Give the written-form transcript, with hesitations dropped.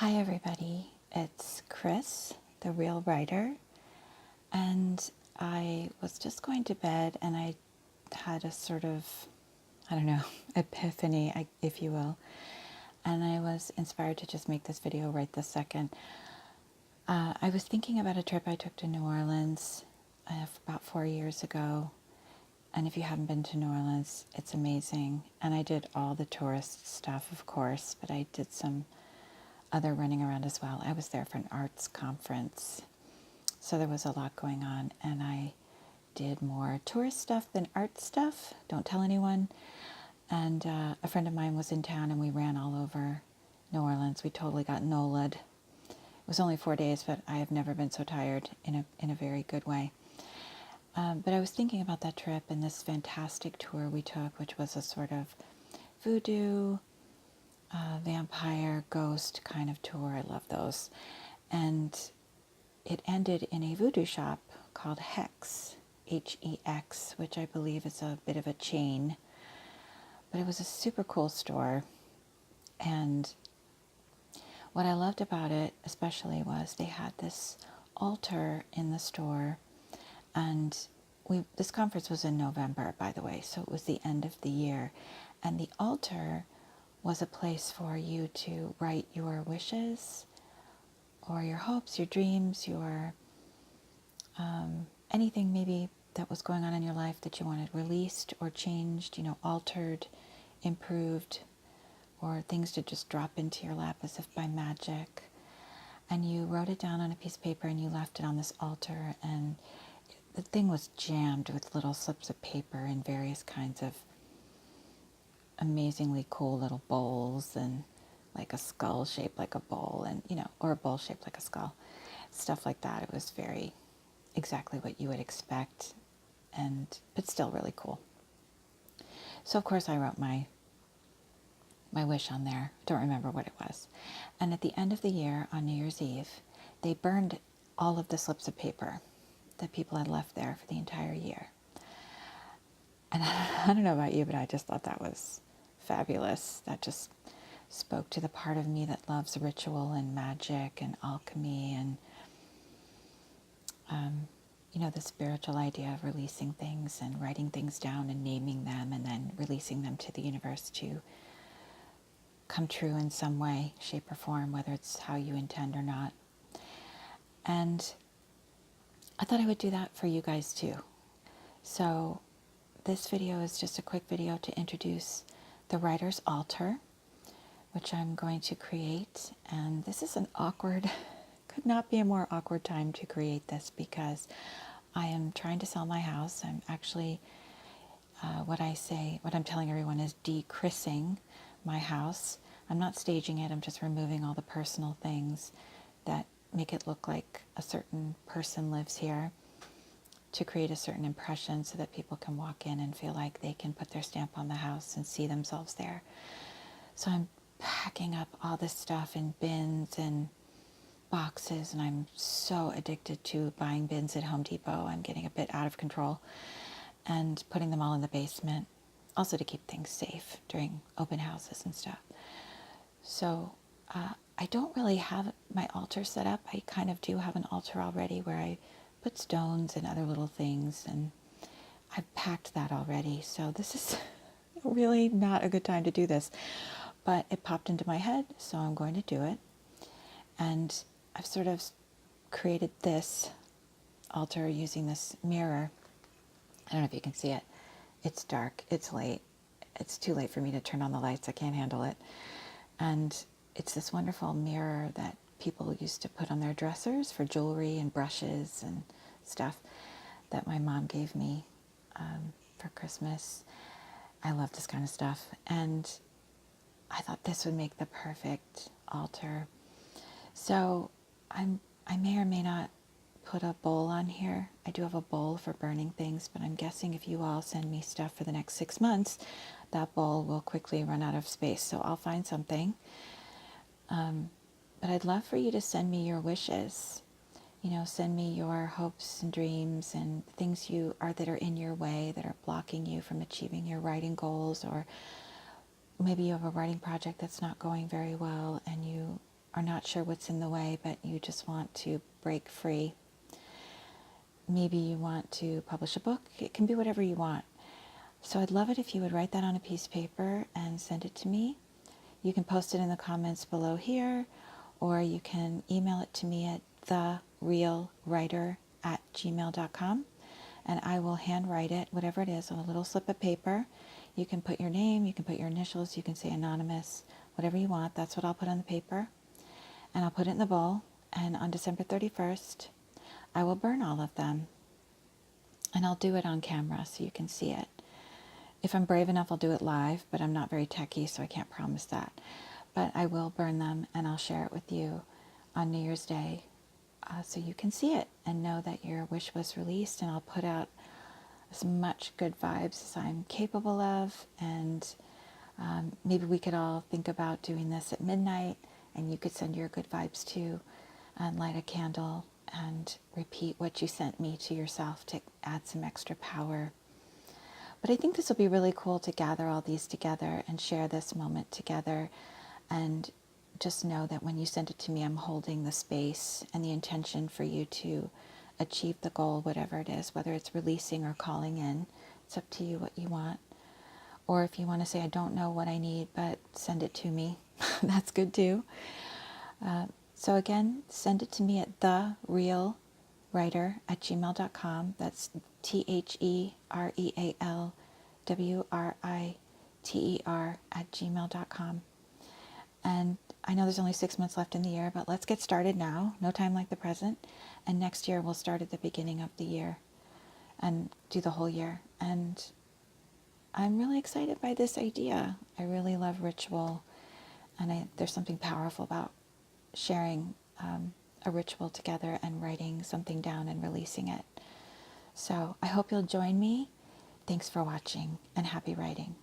Hi everybody, it's Chris, the real writer, and I was just going to bed and I had a sort of, I don't know, epiphany, if you will, and I was inspired to just make this video right this second. I was thinking about a trip I took to New Orleans about 4 years ago, and if you haven't been to New Orleans, it's amazing, and I did all the tourist stuff, of course, but I did some other running around as well. I was there for an arts conference, so there was a lot going on, and I did more tourist stuff than art stuff. Don't tell anyone. And a friend of mine was in town, and we ran all over New Orleans. We totally got NOLA'd. It was only 4 days, but I have never been so tired in a very good way. But I was thinking about that trip and this fantastic tour we took, which was a sort of voodoo, vampire, ghost kind of tour. I love those. And it ended in a voodoo shop called Hex, Hex, which I believe is a bit of a chain. But it was a super cool store. And what I loved about it especially was they had this altar in the store. And this conference was in November, by the way, so it was the end of the year. And the altar was a place for you to write your wishes or your hopes, your dreams, your anything maybe that was going on in your life that you wanted released or changed, altered, improved, or things to just drop into your lap as if by magic. And you wrote it down on a piece of paper and you left it on this altar, and the thing was jammed with little slips of paper in various kinds of amazingly cool little bowls, and like a skull shaped like a bowl, and or a bowl shaped like a skull, stuff like that. It was very exactly what you would expect, but still really cool. So of course I wrote my wish on there. Don't remember what it was. And at the end of the year, on New Year's Eve, they burned all of the slips of paper that people had left there for the entire year. And I don't know about you, but I just thought that was fabulous. That just spoke to the part of me that loves ritual and magic and alchemy and the spiritual idea of releasing things and writing things down and naming them and then releasing them to the universe to come true in some way, shape, or form, whether it's how you intend or not. And I thought I would do that for you guys too. So this video is just a quick video to introduce the writer's altar, which I'm going to create. And this is an awkward, could not be a more awkward time to create this, because I am trying to sell my house. I'm actually, what I'm telling everyone is dechrissing my house. I'm not staging it, I'm just removing all the personal things that make it look like a certain person lives here, to create a certain impression so that people can walk in and feel like they can put their stamp on the house and see themselves there. So I'm packing up all this stuff in bins and boxes, and I'm so addicted to buying bins at Home Depot. I'm getting a bit out of control, and putting them all in the basement, also to keep things safe during open houses and stuff. So I don't really have my altar set up. I kind of do have an altar already where I put stones and other little things, and I've packed that already. So this is really not a good time to do this, but it popped into my head, so I'm going to do it. And I've sort of created this altar using this mirror. I don't know if you can see it. It's dark, it's late. It's too late for me to turn on the lights. I can't handle it. And it's this wonderful mirror that people used to put on their dressers for jewelry and brushes and stuff that my mom gave me for Christmas. I love this kind of stuff. And I thought this would make the perfect altar. So I may or may not put a bowl on here. I do have a bowl for burning things, but I'm guessing if you all send me stuff for the next 6 months, that bowl will quickly run out of space. So I'll find something. But I'd love for you to send me your wishes. Send me your hopes and dreams and things that are in your way, that are blocking you from achieving your writing goals, or maybe you have a writing project that's not going very well and you are not sure what's in the way, but you just want to break free. Maybe you want to publish a book. It can be whatever you want. So I'd love it if you would write that on a piece of paper and send it to me. You can post it in the comments below here, or you can email it to me at therealwriter@gmail.com, and I will handwrite it, whatever it is, on a little slip of paper. You can put your name, you can put your initials, you can say anonymous, whatever you want. That's what I'll put on the paper. And I'll put it in the bowl, and on December 31st, I will burn all of them. And I'll do it on camera so you can see it. If I'm brave enough, I'll do it live, but I'm not very techy, so I can't promise that. But I will burn them, and I'll share it with you on New Year's Day, so you can see it and know that your wish was released. And I'll put out as much good vibes as I'm capable of. And maybe we could all think about doing this at midnight, and you could send your good vibes too, and light a candle and repeat what you sent me to yourself to add some extra power. But I think this will be really cool to gather all these together and share this moment together, and just know that when you send it to me, I'm holding the space and the intention for you to achieve the goal, whatever it is, whether it's releasing or calling in. It's up to you what you want. Or if you want to say, I don't know what I need, but send it to me, that's good too. So again, send it to me at therealwriter@gmail.com. That's TheRealWriter@gmail.com. And I know there's only 6 months left in the year, but let's get started now. No time like the present. And next year we'll start at the beginning of the year and do the whole year. And I'm really excited by this idea. I really love ritual, and there's something powerful about sharing a ritual together and writing something down and releasing it. So I hope you'll join me. Thanks for watching, and happy writing.